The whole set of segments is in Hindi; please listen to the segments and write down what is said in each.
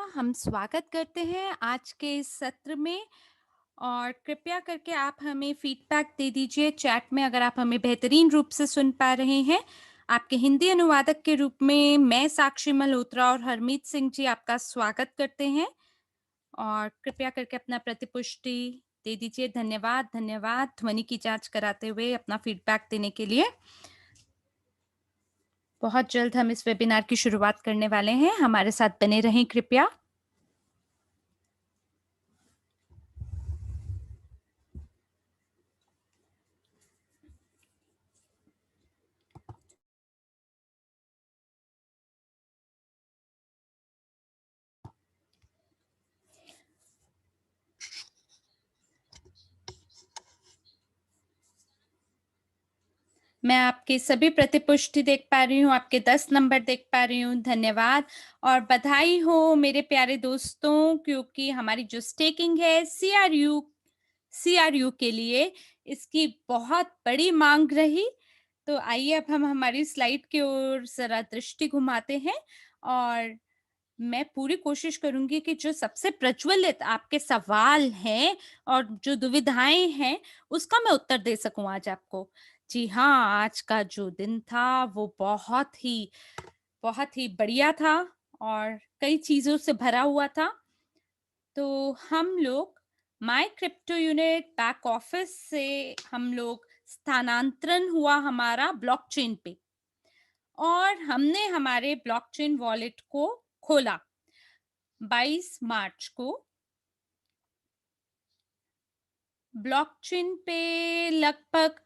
हम स्वागत करते हैं आज के इस सत्र में। और कृपया करके आप हमें फीडबैक दे दीजिए चैट में अगर आप हमें बेहतरीन रूप से सुन पा रहे हैं। आपके हिंदी अनुवादक के रूप में मैं साक्षी मल्होत्रा और हरमीत सिंह जी आपका स्वागत करते हैं। और कृपया करके अपना प्रतिपुष्टि दे दीजिए। धन्यवाद, धन्यवाद ध्वनि की जांच कराते हुए अपना फीडबैक देने के लिए। बहुत जल्द हम इस वेबिनार की शुरुआत करने वाले हैं, हमारे साथ बने रहें कृपया। मैं आपके सभी प्रतिपुष्टि देख पा रही हूँ, आपके 10 नंबर देख पा रही हूँ, धन्यवाद। और बधाई हो मेरे प्यारे दोस्तों, क्योंकि हमारी जो स्टेकिंग है सीआरयू के लिए, इसकी बहुत बड़ी माँग रही। तो आइए अब हम हमारी स्लाइड की ओर ज़रा दृष्टि घुमाते हैं और मैं पूरी कोशिश करूँगी कि जो सबसे प्रज्वलित आपके सवाल हैं और जो दुविधाएँ हैं, उसका मैं उत्तर दे सकूँ आज आपको। जी हाँ, आज का जो दिन था वो बहुत ही बढ़िया था और कई चीज़ों से भरा हुआ था। तो हम लोग my crypto unit back office से हम लोग स्थानांतरण हुआ हमारा ब्लॉकचेन पे और हमने हमारे ब्लॉकचेन वॉलेट को खोला 22 मार्च को। ब्लॉकचेन पे लगभग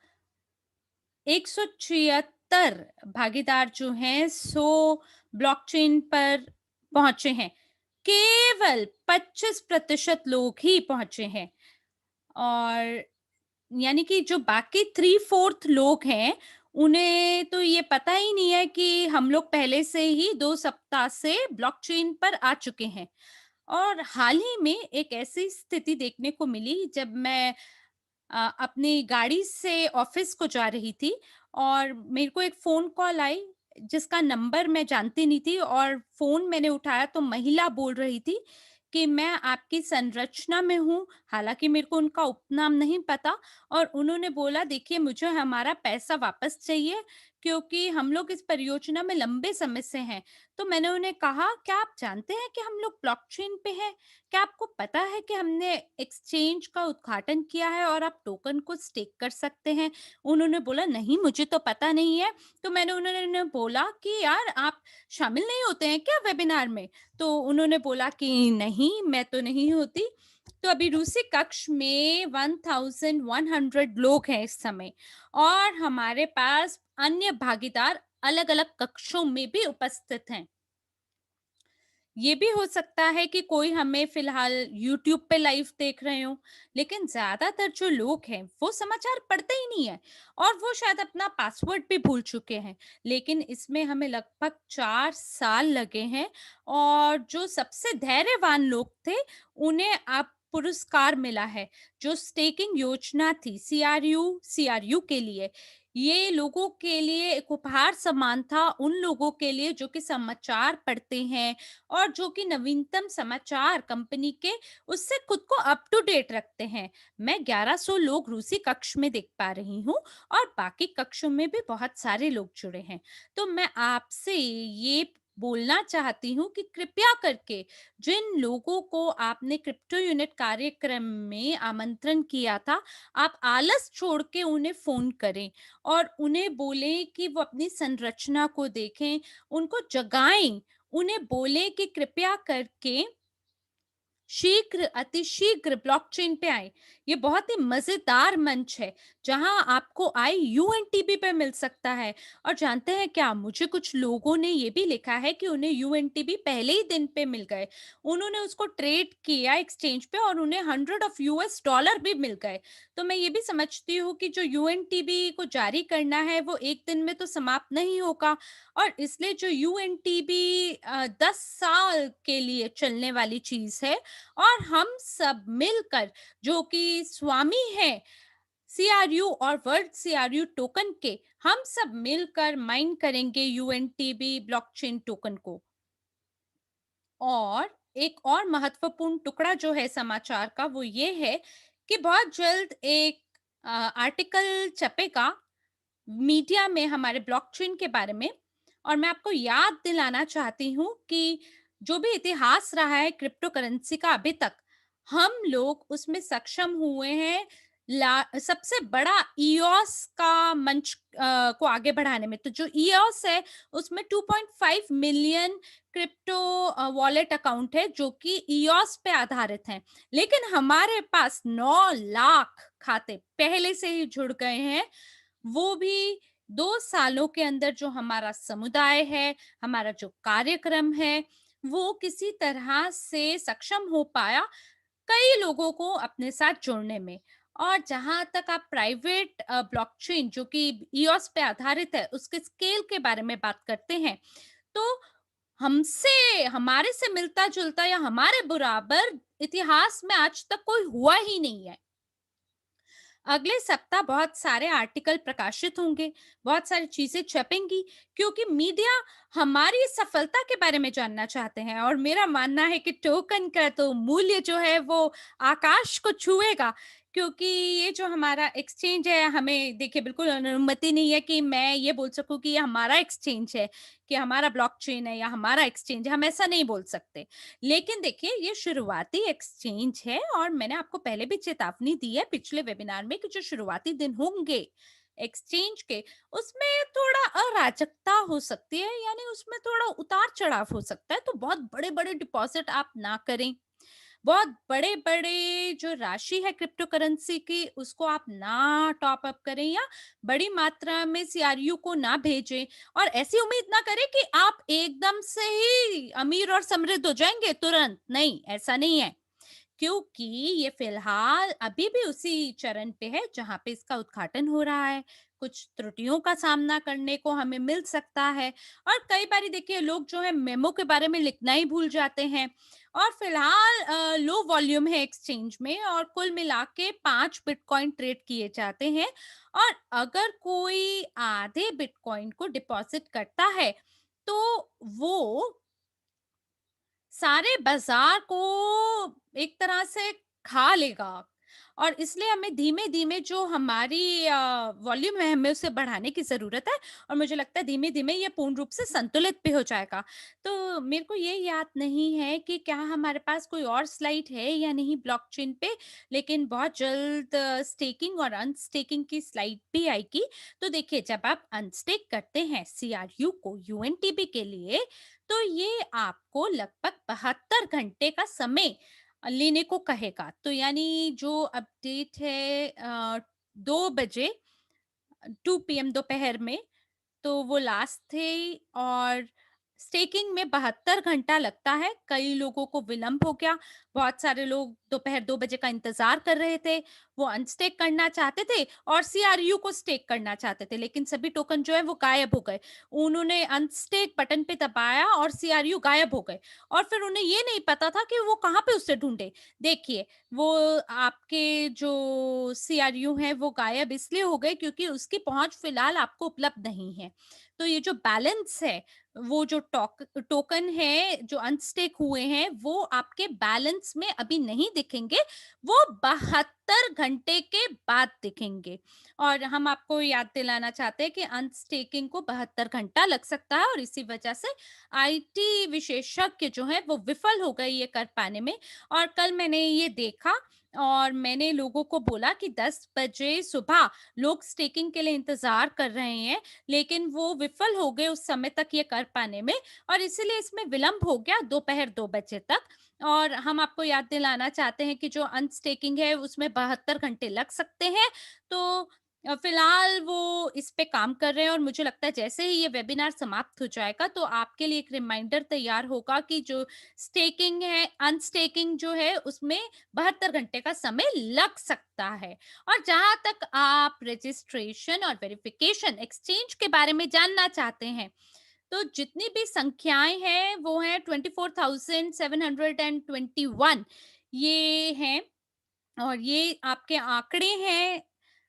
176 भागीदार जो हैं सो ब्लॉकचेन पर पहुंचे हैं। केवल 25% लोग ही पहुंचे हैं और यानी कि जो बाकी 3/4 लोग हैं उन्हें तो ये पता ही नहीं है कि हम लोग पहले से ही 2 सप्ताह से ब्लॉकचेन पर आ चुके हैं। और हाल ही में एक ऐसी स्थिति देखने को मिली जब मैं अपनी गाड़ी से ऑफिस को जा रही थी और मेरे को एक फ़ोन कॉल आई जिसका नंबर मैं जानती नहीं थी और फ़ोन मैंने उठाया तो महिला बोल रही थी कि मैं आपकी संरचना में हूँ, हालाँकि मेरे को उनका उपनाम नहीं पता। और उन्होंने बोला देखिए मुझे हमारा पैसा वापस चाहिए क्योंकि हम लोग इस परियोजना में लंबे समय से हैं। तो मैंने उन्हें कहा क्या आप जानते हैं कि हम लोग ब्लॉकचेन पे हैं? क्या आपको पता है कि हमने एक्सचेंज का उद्घाटन किया है और आप टोकन को स्टेक कर सकते हैं? उन्होंने बोला नहीं मुझे तो पता नहीं है। तो मैंने उन्होंने बोला कि यार आप शामिल नहीं होते हैं क्या वेबिनार में? तो उन्होंने बोला कि नहीं मैं तो नहीं होती। तो अभी रूसी कक्ष में 1100 लोग हैं इस समय और हमारे पास अन्य भागीदार अलग-अलग कक्षों में भी उपस्थित हैं। ये भी हो सकता है कि कोई हमें फ़िलहाल यूट्यूब पे लाइव देख रहे हों, लेकिन ज़्यादातर जो लोग हैं, वो समाचार पढ़ते ही नहीं हैं और वो शायद अपना पासवर्ड भी भूल चुके हैं। लेकिन इसमें हमें लगभग 4 साल लगे हैं और जो सबसे धैर्यवान लोग थे, उन्हें अब पुरस्कार मिला है। जो स्टेकिंग योजना थी सीआरयू के लिए, ये लोगों के लिए एक उपहार समान था, उन लोगों के लिए जो कि समाचार पढ़ते हैं और जो कि नवीनतम समाचार कंपनी के उससे खुद को अप टू डेट रखते हैं। मैं 1100 लोग रूसी कक्ष में देख पा रही हूँ और बाकी कक्षों में भी बहुत सारे लोग जुड़े हैं। तो मैं आपसे ये बोलना चाहती हूँ कि कृपया करके जिन लोगों को आपने क्रिप्टो यूनिट कार्यक्रम में आमंत्रण किया था, आप आलस छोड़ के उन्हें फ़ोन करें और उन्हें बोलें कि वो अपनी संरचना को देखें, उनको जगाएँ, उन्हें बोलें कि कृपया करके अतिशीघ्र ब्लॉकचेन पे आएँ। ये बहुत ही मज़ेदार मंच है, जहाँ आपको यूएनटीबी पे मिल सकता है। और जानते हैं क्या? मुझे कुछ लोगों ने ये भी लिखा है कि उन्हें यूएनटीबी पहले ही दिन पे मिल गए। उन्होंने उसको ट्रेड किया एक्सचेंज पे और उन्हें हंड्रेड ऑफ यूएस डॉलर भी मिल गए। तो मैं ये भी समझती हूँ कि जो यूएनटीबी को जारी करना है, वो 1 दिन में तो समाप्त नहीं होगा और इसलिए जो यूएनटीबी 10 साल के लिए चलने वाली चीज़ है और हम सब मिलकर जो कि स्वामी हैं सीआरयू और वर्ल्ड सीआरयू टोकन के, हम सब मिलकर माइन करेंगे यूएनटीबी ब्लॉकचेन टोकन को। और एक और महत्वपूर्ण टुकड़ा जो है समाचार का वो ये है कि बहुत जल्द एक आर्टिकल छपेगा मीडिया में हमारे ब्लॉकचेन के बारे में। और मैं आपको याद दिलाना चाहती हूँ कि जो भी इतिहास रहा है क्रिप्टो करेंसी का अभी तक, हम लोग उसमें सक्षम हुए हैं सबसे बड़ा ईओस का मंच को आगे बढ़ाने में। तो जो ईओस है उसमें 2.5 मिलियन क्रिप्टो वॉलेट अकाउंट है जो कि ईओस पे आधारित हैं। लेकिन हमारे पास 9 लाख खाते पहले से ही जुड़ गए हैं, वो भी 2 सालों के अंदर। जो हमारा समुदाय है, हमारा जो कार्यक्रम है, वो किसी तरह से सक्षम हो पाया कई लोगों को अपने साथ जोड़ने में। और जहाँ तक आप प्राइवेट ब्लॉकचेन जो कि ईओस पे आधारित है, उसके स्केल के बारे में बात करते हैं, तो हमारे से मिलता-जुलता या हमारे बराबर इतिहास में आज तक कोई हुआ ही नहीं है। अगले सप्ताह बहुत सारे आर्टिकल प्रकाशित होंगे, बहुत सारी चीज़ें छपेंगी, क्योंकि मीडिया हमारी सफलता के बारे में जानना चाहते हैं। और मेरा मानना है कि टोकन का तो मूल्य जो है वो आकाश को छुएगा, क्योंकि ये जो हमारा एक्सचेंज है, हमें देखिए बिल्कुल अनुमति नहीं है कि मैं ये बोल सकूँ कि ये हमारा एक्सचेंज है, कि हमारा ब्लॉकचेन है या हमारा एक्सचेंज है, हम ऐसा नहीं बोल सकते। लेकिन देखिए ये शुरुआती एक्सचेंज है और मैंने आपको पहले भी चेतावनी दी है पिछले वेबिनार में कि जो शुरुआती दिन होंगे एक्सचेंज के, उसमें थोड़ा अराजकता हो सकती है, यानी उसमें थोड़ा उतार चढ़ाव हो सकता है। तो बहुत बड़े बड़े डिपॉजिट आप ना करें, बहुत बड़े बड़े जो राशि है क्रिप्टो करेंसी की उसको आप ना टॉप अप करें या बड़ी मात्रा में सीआरयू को ना भेजें। और ऐसी उम्मीद ना करें कि आप एकदम से ही अमीर और समृद्ध हो जाएंगे तुरंत, नहीं, ऐसा नहीं है। क्योंकि ये फिलहाल अभी भी उसी चरण पे है जहाँ पे इसका उद्घाटन हो रहा है। कुछ त्रुटियों का सामना करने को हमें मिल सकता है। और कई बारी देखिए लोग जो है मेमो के बारे में लिखना ही भूल जाते हैं। और फिलहाल लो वॉल्यूम है एक्सचेंज में और कुल मिला के 5 बिटकॉइन ट्रेड किए जाते हैं। और अगर कोई आधे बिटकॉइन को डिपॉजिट करता है तो वो सारे बाजार को एक तरह से खा लेगा। और इसलिए हमें धीमे-धीमे जो हमारी वॉल्यूम है हमें उसे बढ़ाने की ज़रूरत है। और मुझे लगता है धीमे-धीमे ये पूर्ण रूप से संतुलित भी हो जाएगा। तो मेरे को ये याद नहीं है कि क्या हमारे पास कोई और स्लाइड है या नहीं ब्लॉकचेन पे, लेकिन बहुत जल्द स्टेकिंग और अनस्टेकिंग की स्लाइड भी आएगी। तो देखिए जब आप अनस्टेक करते हैं सीआरयू को यूएनटीबी के लिए, तो ये आपको लगभग 72 घंटे का समय लेने को कहेगा। तो यानी जो अपडेट है 2 बजे 2 पीएम दोपहर में, तो वो लास्ट थे। और स्टेकिंग में 72 घंटा लगता है। कई लोगों को विलंब हो गया। बहुत सारे लोग दोपहर 2 बजे का इंतज़ार कर रहे थे। वो अनस्टेक करना चाहते थे और सीआरयू को स्टेक करना चाहते थे, लेकिन सभी टोकन जो है वो गायब हो गए। उन्होंने अनस्टेक बटन पे दबाया और सीआरयू गायब हो गए। और फिर उन्हें ये नहीं पता था कि वो कहाँ पे उसे ढूँढे। देखिए, वो आपके जो सीआरयू हैं वो गायब इसलिए हो गए क्योंकि उसकी पहुँच फ़िलहाल आपको उपलब्ध नहीं है। तो ये जो बैलेंस है, वो जो टोकन है जो अनस्टेक हुए हैं वो आपके बैलेंस में अभी नहीं दिखेंगे, वो 72 घंटे के बाद दिखेंगे। और हम आपको याद दिलाना चाहते हैं कि अनस्टेकिंग को 72 घंटा लग सकता है और इसी वजह से आईटी विशेषज्ञ जो हैं वो विफल हो गए ये कर पाने में। और कल मैंने ये देखा और मैंने लोगों को बोला कि 10 बजे सुबह लोग स्टेकिंग के लिए इंतज़ार कर रहे हैं, लेकिन वो विफल हो गए उस समय तक ये कर पाने में। और इसीलिए इसमें विलंब हो गया दोपहर 2 बजे तक। और हम आपको याद दिलाना चाहते हैं कि जो अनस्टेकिंग है उसमें 72 घंटे लग सकते हैं। तो फिलहाल वो इस पे काम कर रहे हैं और मुझे लगता है जैसे ही ये वेबिनार समाप्त हो जाएगा तो आपके लिए एक रिमाइंडर तैयार होगा कि जो स्टेकिंग है, अनस्टेकिंग जो है उसमें 72 घंटे का समय लग सकता है। और जहाँ तक आप रजिस्ट्रेशन और वेरिफिकेशन एक्सचेंज के बारे में जानना चाहते हैं, तो जितनी भी संख्याएँ हैं वो हैं 24,721 ये हैं। और ये आपके आंकड़े हैं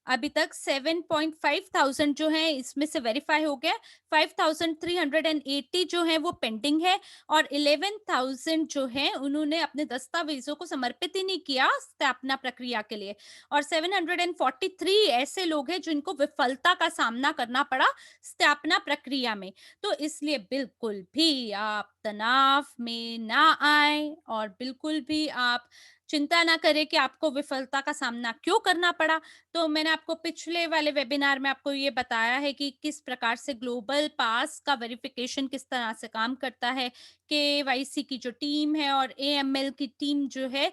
अभी तक 7,500 जो हैं इसमें से वेरीफाई हो गया, 5,380 जो हैं वो पेंडिंग है और 11,000 जो हैं उन्होंने अपने दस्तावेज़ों को समर्पित ही नहीं किया स्थापना प्रक्रिया के लिए और 743 ऐसे लोग हैं जिनको विफलता का सामना करना पड़ा स्थापना प्रक्रिया में। तो इसलिए बिल्कुल भी आप तनाव में ना आएँ और बिल्कुल भी आप चिंता ना करें कि आपको विफलता का सामना क्यों करना पड़ा। तो मैंने आपको पिछले वाले वेबिनार में आपको ये बताया है कि किस प्रकार से ग्लोबल पास का वेरिफिकेशन किस तरह से काम करता है, केवाईसी की जो टीम है और एएमएल की टीम जो है,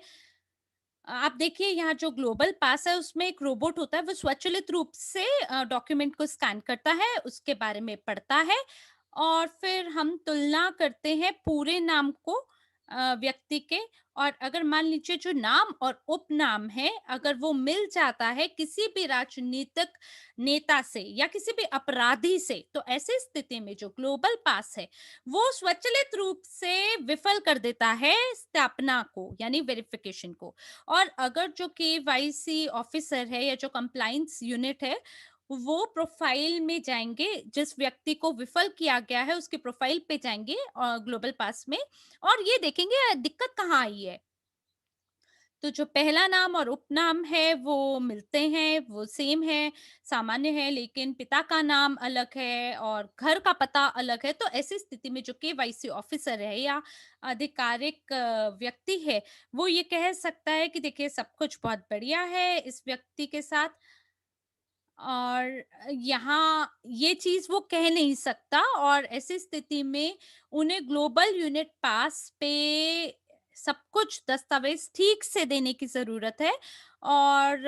आप देखिए यहाँ जो ग्लोबल पास है उसमें एक रोबोट होता है, वो स्वचालित रूप से डॉक्यूमेंट को स्कैन करता है, उसके बारे में पढ़ता है और फिर हम तुलना करते हैं पूरे नाम को व्यक्ति के और अगर मान लीजिए जो नाम और उपनाम है, अगर वो मिल जाता है किसी भी राजनीतिक नेता से या किसी भी अपराधी से, तो ऐसी स्थिति में जो ग्लोबल पास है, वो स्वचालित रूप से विफल कर देता है स्थापना को, यानी वेरिफिकेशन को। और अगर जो केवाईसी ऑफिसर है या जो कंप्लायंस यूनिट है, वो प्रोफाइल में जाएँगे, जिस व्यक्ति को विफल किया गया है, उसके प्रोफाइल पे जाएँगे ग्लोबल पास में और ये देखेंगे दिक्कत कहाँ आई है। तो जो पहला नाम और उपनाम है वो मिलते हैं, वो सेम है, सामान्य है, लेकिन पिता का नाम अलग है और घर का पता अलग है। तो ऐसी स्थिति में जो केवाईसी ऑफिसर है या आधिकारिक व्यक्ति है, वो ये कह सकता है कि देखिए सब कुछ बहुत बढ़िया है इस व्यक्ति के साथ और यहाँ ये चीज़ वो कह नहीं सकता और ऐसी स्थिति में उन्हें ग्लोबल यूनिट पास पे सब कुछ दस्तावेज़ ठीक से देने की ज़रूरत है और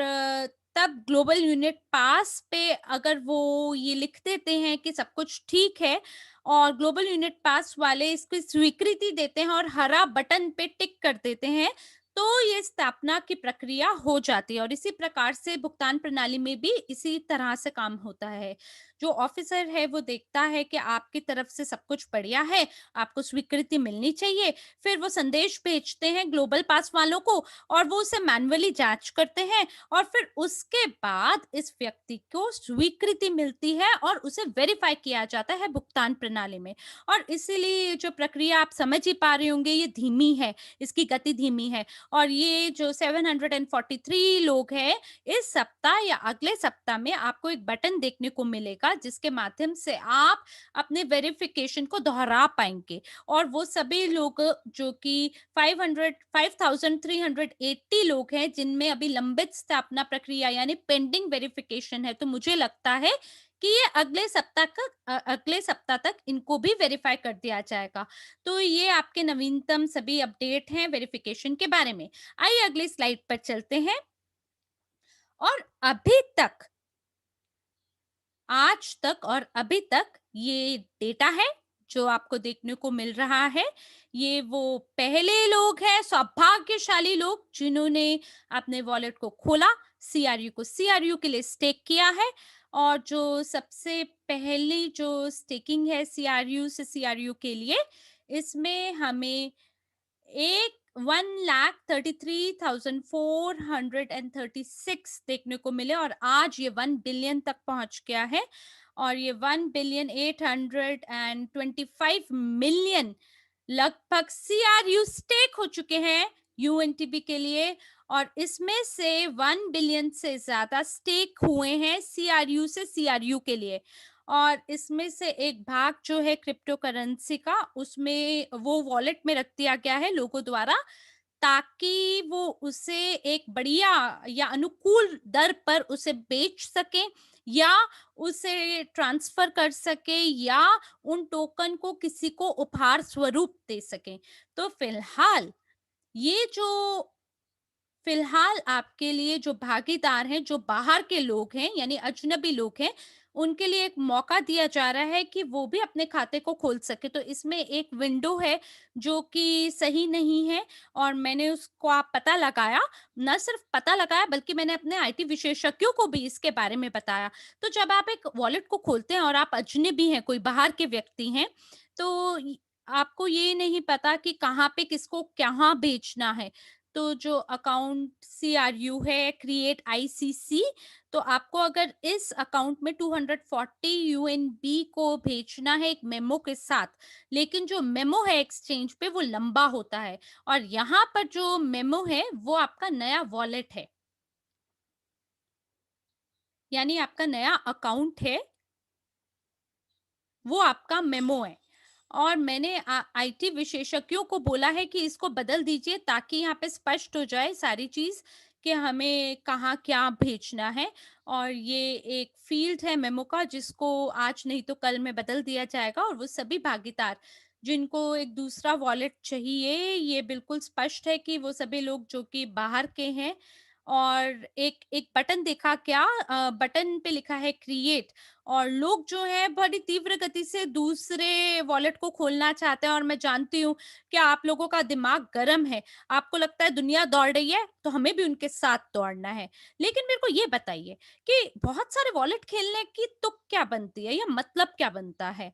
तब ग्लोबल यूनिट पास पे अगर वो ये लिख देते हैं कि सब कुछ ठीक है और ग्लोबल यूनिट पास वाले इसकी स्वीकृति देते हैं और हरा बटन पे टिक कर देते हैं, तो ये स्थापना की प्रक्रिया हो जाती है और इसी प्रकार से भुगतान प्रणाली में भी इसी तरह से काम होता है। जो ऑफिसर है वो देखता है कि आपकी तरफ से सब कुछ बढ़िया है, आपको स्वीकृति मिलनी चाहिए, फिर वो संदेश भेजते हैं ग्लोबल पास वालों को और वो उसे मैन्युअली जाँच करते हैं और फिर उसके बाद इस व्यक्ति को स्वीकृति मिलती है और उसे वेरीफाई किया जाता है भुगतान प्रणाली में। और इसीलिए जो प्रक्रिया आप समझ ही पा रहे होंगे ये धीमी है, इसकी गति धीमी है। और ये जो 743 लोग हैं, इस सप्ताह या अगले सप्ताह में आपको एक बटन देखने को मिलेगा, जिसके माध्यम से आप अपने वेरिफिकेशन को दोहरा पाएँगे और वो सभी लोग जो कि 5,380 लोग हैं, जिनमें अभी लंबित स्थापना प्रक्रिया यानी पेंडिंग वेरिफिकेशन है, तो मुझे लगता है कि ये अगले सप्ताह तक इनको भी वेरीफाई कर दिया जाएगा। तो ये आपके नवीनतम सभी अपडेट हैं वेरिफिकेशन के बारे में। आइए अगली स्लाइड पर चलते हैं और अभी तक आज तक और अभी तक ये डेटा है जो आपको देखने को मिल रहा है। ये वो पहले लोग हैं, सौभाग्यशाली लोग जिन्होंने अपने वॉलेट को खोला, सीआरयू को सीआरयू के लिए स्टेक किया है और जो सबसे पहली जो स्टेकिंग है सीआरयू से सीआरयू के लिए, इसमें हमें एक 1,33,436 देखने को मिले और आज ये 1 बिलियन तक पहुंच गया है और ये 1,825,000,000 लगभग सीआरयू स्टेक हो चुके हैं यूएनटीबी के लिए और इसमें से 1 बिलियन से ज्यादा स्टेक हुए हैं सीआरयू से सीआरयू के लिए और इसमें से एक भाग जो है क्रिप्टो करेंसी का उसमें वो वॉलेट में रख दिया गया है लोगों द्वारा ताकि वो उसे एक बढ़िया या अनुकूल दर पर उसे बेच सकें या उसे ट्रांसफर कर सके या उन टोकन को किसी को उपहार स्वरूप दे सकें। तो फिलहाल आपके लिए जो भागीदार हैं, जो बाहर के लोग हैं, यानी अजनबी लोग हैं, उनके लिए एक मौका दिया जा रहा है कि वो भी अपने खाते को खोल सके। तो इसमें एक विंडो है जो कि सही नहीं है और मैंने उसको आप पता लगाया, ना सिर्फ पता लगाया बल्कि मैंने अपने आईटी विशेषज्ञों को भी इसके बारे में बताया। तो जब आप एक वॉलेट को खोलते हैं और आप अजनबी हैं, कोई बाहर के व्यक्ति हैं, तो य आपको ये नहीं पता कि कहाँ पे किसको कहाँ भेजना है। तो जो अकाउंट CRU है, क्रिएट ICC, तो आपको अगर इस अकाउंट में 240 यूएनबी को भेजना है एक मेमो के साथ, लेकिन जो मेमो है एक्सचेंज पे वो लंबा होता है, और यहाँ पर जो मेमो है वो आपका नया वॉलेट है, यानी आपका नया अकाउंट है, वो आपका मेमो है। और मैंने आईटी विशेषज्ञों को बोला है कि इसको बदल दीजिए ताकि यहाँ पे स्पष्ट हो जाए सारी चीज कि हमें कहाँ क्या भेजना है। और ये एक फील्ड है मेमो का, जिसको आज नहीं तो कल में बदल दिया जाएगा, और वो सभी भागीदार जिनको एक दूसरा वॉलेट चाहिए, ये बिल्कुल स्पष्ट है कि वो सभी लोग जो कि बाहर के हैं। और एक एक बटन देखा क्या, बटन पे लिखा है क्रिएट, और लोग जो है बड़ी तीव्र गति से दूसरे वॉलेट को खोलना चाहते हैं, और मैं जानती हूँ कि आप लोगों का दिमाग गर्म है। आपको लगता है दुनिया दौड़ रही है, तो हमें भी उनके साथ दौड़ना है। लेकिन मेरे को ये बताइए कि बहुत सारे वॉलेट खेलने की तुक क्या बनती है, या मतलब क्या बनता है?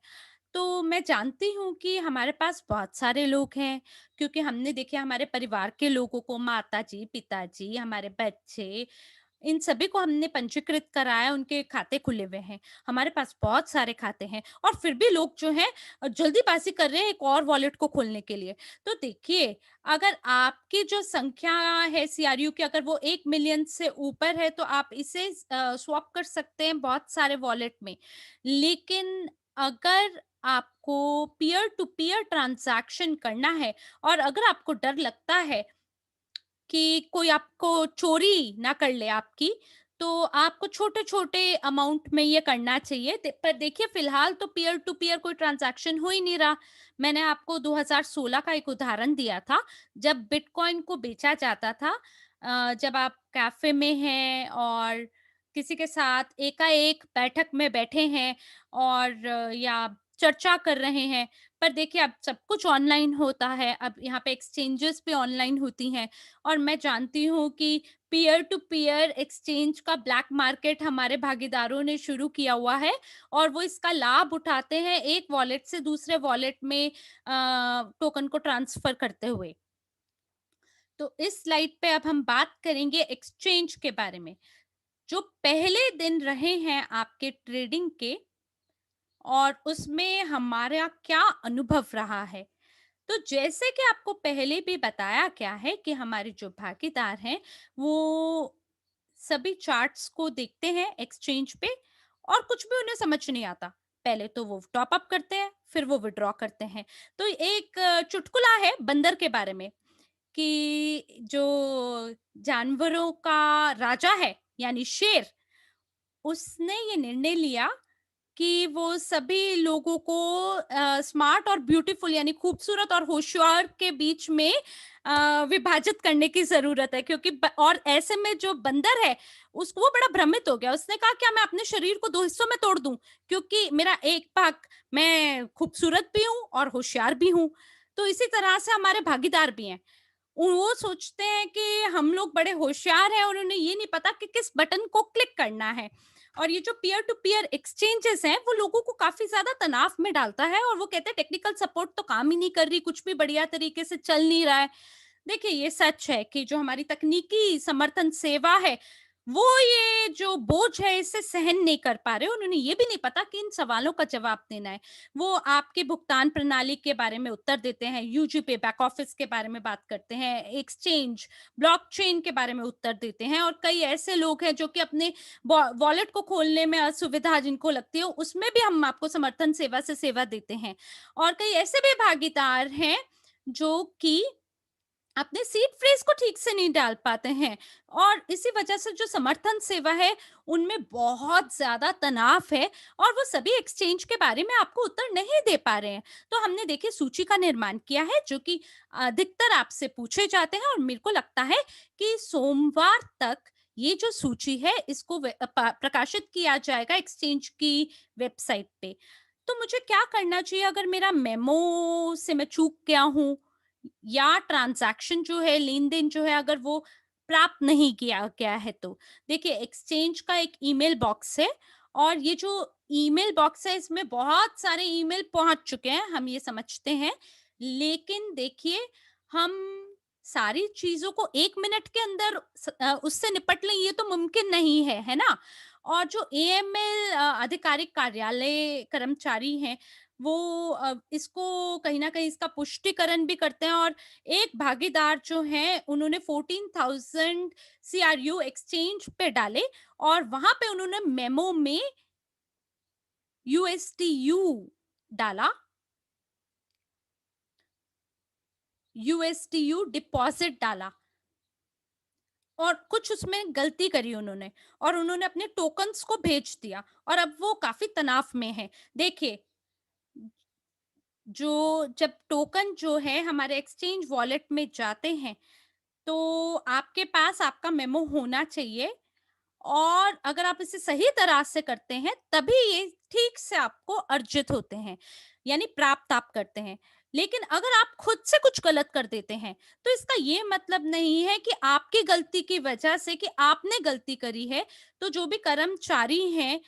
तो मैं जानती हूँ कि हमारे पास बहुत सारे लोग हैं, क्योंकि हमने देखे हमारे परिवार के लोगों को, माताजी, पिताजी, हमारे बच्चे, इन सभी को हमने पंजीकृत कराया, उनके खाते खुले हुए हैं। हमारे पास बहुत सारे खाते हैं, और फिर भी लोग जो हैं जल्दीबाज़ी कर रहे हैं एक और वॉलेट को खोलने के लिए। तो देखिए, अगर आपकी जो संख्या है सीआरयू की, अगर वो 1 मिलियन से ऊपर है, तो आप इसे स्वैप कर सकते हैं बहुत सारे वॉलेट में। लेकिन अगर आपको पीयर टू पीयर ट्रांज़ैक्शन करना है, और अगर आपको डर लगता है कि कोई आपको चोरी ना कर ले आपकी, तो आपको छोटे-छोटे अमाउंट में ये करना चाहिए। पर देखिए फ़िलहाल तो पीयर टू पीयर कोई ट्रांज़ैक्शन हो ही नहीं रहा। मैंने आपको 2016 का एक उदाहरण दिया था, जब बिटकॉइन को बेचा जाता था। जब आप कैफ़े में हैं और किसी के साथ एकाएक बैठक में बैठे हैं, और या चर्चा कर रहे हैं, पर देखिए अब सब कुछ ऑनलाइन होता है, अब यहाँ पे एक्सचेंजेस भी ऑनलाइन होती हैं। और मैं जानती हूँ कि पीयर टू पीयर एक्सचेंज का ब्लैक मार्केट हमारे भागीदारों ने शुरू किया हुआ है, और वो इसका लाभ उठाते हैं एक वॉलेट से दूसरे वॉलेट में टोकन को ट्रांसफर करते हुए। तो इस स्लाइड पे अब हम बात करेंगे एक्सचेंज के बारे में। जो पहले दिन रहे हैं आपके ट्रेडिंग के, और उसमें हमारा क्या अनुभव रहा है। तो जैसे कि आपको पहले भी बताया गया है कि हमारे जो भागीदार हैं, वो सभी चार्ट्स को देखते हैं एक्सचेंज पे, और कुछ भी उन्हें समझ नहीं आता। पहले तो वो टॉप अप करते हैं, फिर वो विड्रॉ करते हैं। तो एक चुटकुला है बंदर के बारे में, कि जो जानवरों का राजा है, यानी शेर, उसने ये निर्णय लिया कि वो सभी लोगों को स्मार्ट और ब्यूटीफुल, यानी खूबसूरत और होशियार के बीच में विभाजित करने की ज़रूरत है, क्योंकि और ऐसे में जो बंदर है, उसको वो बड़ा भ्रमित हो गया। उसने कहा क्या मैं अपने शरीर को 2 हिस्सों में तोड़ दूँ? क्योंकि मेरा एक भाग, मैं खूबसूरत भी हूँ और होशियार भी हूँ। तो इसी तरह से हमारे भागीदार भी हैं। वो सोचते हैं कि हम लोग बड़े होशियार हैं, और उन्हें ये नहीं पता कि किस बटन को क्लिक करना है। और ये जो पीयर टू पीयर एक्सचेंजेस हैं, वो लोगों को काफ़ी ज़्यादा तनाव में डालता है, और वो कहते हैं टेक्निकल सपोर्ट तो काम ही नहीं कर रही, कुछ भी बढ़िया तरीके से चल नहीं रहा है। देखिए, ये सच है कि जो हमारी तकनीकी समर्थन सेवा है, वो ये जो बोझ है इसे सहन नहीं कर पा रहे। उन्हें ये भी नहीं पता कि इन सवालों का जवाब देना है। वो आपके भुगतान प्रणाली के बारे में उत्तर देते हैं, यूजीपे बैक ऑफिस के बारे में बात करते हैं, एक्सचेंज, ब्लॉकचेन के बारे में उत्तर देते हैं, और कई ऐसे लोग हैं जो कि अपने वॉलेट को खोलने में असुविधा जिनको लगती है, उसमें भी हम आपको समर्थन सेवा से सेवा देते हैं। और कई ऐसे भी भागीदार हैं जो कि अपने सीड फ्रेज को ठीक से नहीं डाल पाते हैं, और इसी वजह से जो समर्थन सेवा है उनमें बहुत ज्यादा तनाव है, और वो सभी एक्सचेंज के बारे में आपको उत्तर नहीं दे पा रहे हैं। तो हमने देखिए सूची का निर्माण किया है, जो कि अधिकतर आपसे पूछे जाते हैं, और मेरे को लगता है कि सोमवार तक ये जो सूची है इसको प्रकाशित किया जाएगा एक्सचेंज की वेबसाइट पे। तो मुझे क्या करना चाहिए अगर मेरा मेमो से मैं चूक गया हूँ, या ट्रांजैक्शन जो है, लेन-देन जो है, अगर वो प्राप्त नहीं किया गया है तो? देखिए, एक्सचेंज का एक ईमेल बॉक्स है, और ये जो ईमेल बॉक्स है इसमें बहुत सारे ईमेल पहुँच चुके हैं, हम ये समझते हैं। लेकिन देखिए, हम सारी चीज़ों को 1 मिनट के अंदर उससे निपट लें, ये तो मुमकिन नहीं है ना? और जो एएमएल आधिकारिक कार्यालय कर्मचारी हैं, वो इसको कहीं न कहीं इसका पुष्टिकरण भी करते हैं, और एक भागीदार जो हैं, उन्होंने 14,000 सीआरयू एक्सचेंज पे डाले, और वहाँ पे उन्होंने मेमो में यूएसटीयू डाला, यूएसटीयू डिपॉज़िट डाला, और कुछ उसमें गलती करी उन्होंने, और उन्होंने अपने टोकन्स को भेज दिया, और अब वो काफ़ी तनाव में हैं। देखिए, जो जब टोकन जो है हमारे एक्सचेंज वॉलेट में जाते हैं, तो आपके पास आपका मेमो होना चाहिए, और अगर आप इसे सही तरह से करते हैं, तभी ये ठीक से आपको अर्जित होते हैं, यानी प्राप्त आप करते हैं। लेकिन अगर आप खुद से कुछ गलत कर देते हैं, तो इसका ये मतलब नहीं है कि आपकी गलती की वजह से, कि आपने गलती करी है, तो जो भी कर्मचारी हैं,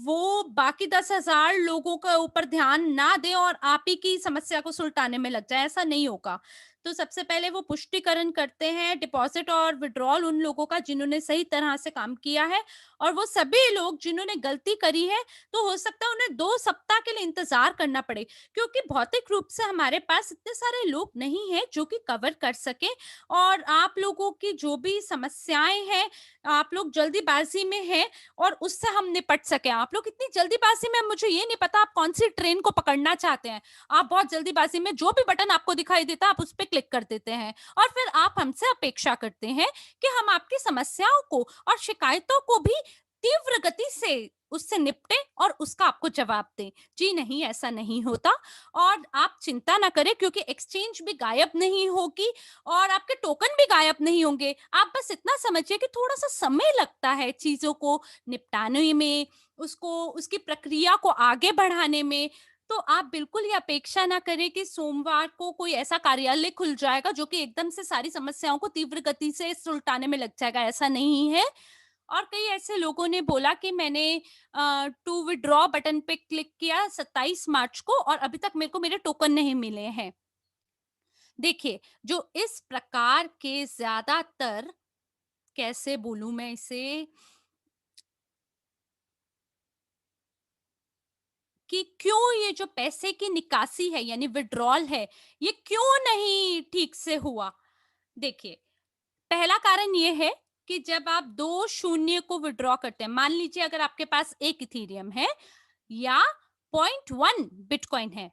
वो बाकी 10,000 लोगों के ऊपर ध्यान ना दें और आप ही की समस्या को सुलटाने में लग जाएँ, ऐसा नहीं होगा। तो सबसे पहले वो पुष्टिकरण करते हैं डिपॉजिट और विथड्रॉल उन लोगों का जिन्होंने सही तरह से काम किया है, और वो सभी लोग जिन्होंने गलती करी है, तो हो सकता है उन्हें 2 सप्ताह के लिए इंतज़ार करना पड़े, क्योंकि भौतिक रूप से हमारे पास इतने सारे लोग नहीं हैं जो कि कवर कर सकें, और आप लोगों की जो भी समस्याएँ हैं, आप लोग जल्दीबाज़ी में हैं, और उससे हम निपट सकें। आप लोग इतनी जल्दीबाज़ी में, मुझे ये नहीं पता आप कौन-सी ट्रेन को पकड़ना चाहते हैं। आप बहुत जल्दीबाज़ी में जो भी बटन आपको दिखाई देता है, आप उस पे क्लिक कर देते हैं, और फिर आप हमसे अपेक्षा करते हैं कि हम आपकी समस्याओं को और शिकायतों को भी तीव्र गति से उससे निपटें और उसका आपको जवाब दें। जी नहीं, ऐसा नहीं होता, और आप चिंता ना करें, क्योंकि एक्सचेंज भी गायब नहीं होगी और आपके टोकन भी गायब नहीं होंगे। आप बस इतना समझिए कि थोड़ा-सा समय लगता है चीज़ों को निपटाने में, उसको उसकी प्रक्रिया को आगे बढ़ाने में। तो आप बिल्कुल ये अपेक्षा ना करें कि सोमवार को कोई ऐसा कार्यालय खुल जाएगा जो कि एकदम से सारी समस्याओं को तीव्र गति से सुलटाने में लग जाएगा, ऐसा नहीं है। और कई ऐसे लोगों ने बोला कि मैंने टू विथड्रॉ बटन पे क्लिक किया 27 मार्च को, और अभी तक मेरे को मेरे टोकन नहीं मिले हैं। देखिए, जो इस प्रकार के ज़्यादातर, कैसे बोलूँ मैं इसे, कि क्यों ये जो पैसे की निकासी है यानी विथड्रॉल है, ये क्यों नहीं ठीक से हुआ? देखिए, पहला कारण ये है कि जब आप 2 शून्य को विथड्रॉ करते हैं, मान लीजिए अगर आपके पास 1 इथेरियम है या 0.1 बिटकॉइन है,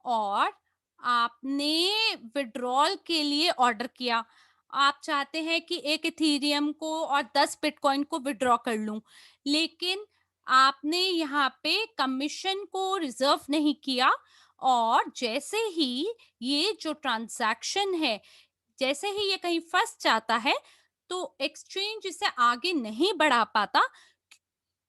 और आपने विथड्रॉल के लिए ऑर्डर किया। आप चाहते हैं कि 1 इथेरियम को और 10 बिटकॉइन को विथड्रॉ कर लूँ, लेकिन आपने यहाँ पे कमीशन को रिज़र्व नहीं किया, और जैसे ही ये जो ट्रांज़ैक्शन है, जैसे ही ये कहीं फँस जाता है, तो एक्सचेंज इसे आगे नहीं बढ़ा पाता,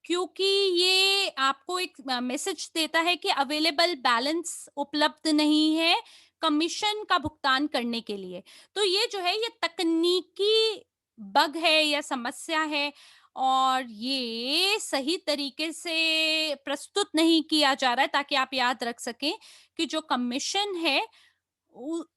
क्योंकि ये आपको एक मैसेज देता है कि अवेलेबल बैलेंस उपलब्ध नहीं है कमीशन का भुगतान करने के लिए। तो ये जो है, ये तकनीकी बग है या समस्या है, और ये सही तरीके से प्रस्तुत नहीं किया जा रहा है, ताकि आप याद रख सकें कि जो कमीशन है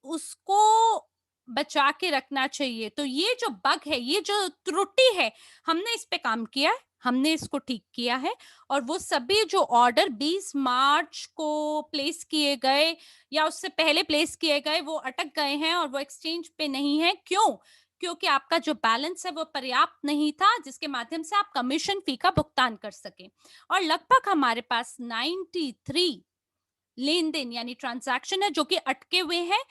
उसको बचा के रखना चाहिए। तो ये जो बग है, ये जो त्रुटि है, हमने इस पे काम किया है, हमने इसको ठीक किया है, और वो सभी जो ऑर्डर 20 मार्च को प्लेस किए गए या उससे पहले प्लेस किए गए, वो अटक गए हैं और वो एक्सचेंज पे नहीं है। क्यों? क्योंकि आपका जो बैलेंस है वो पर्याप्त नहीं था, जिसके माध्यम से आप कमीशन फी का भुगतान कर सकें। और लगभग हमारे पास 93 लेन-देन यानी ट्रांज़ैक्शन है जो कि अटके हुए हैं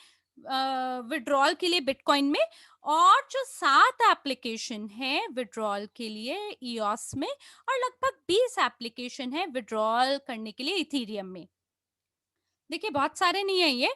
विथड्रॉल के लिए बिटकॉइन में, और जो 7 एप्लीकेशन है विथड्रॉल के लिए ईओस में, और लगभग 20 एप्लीकेशन है विथड्रॉल करने के लिए इथेरियम में। देखिए, बहुत सारे नहीं है ये,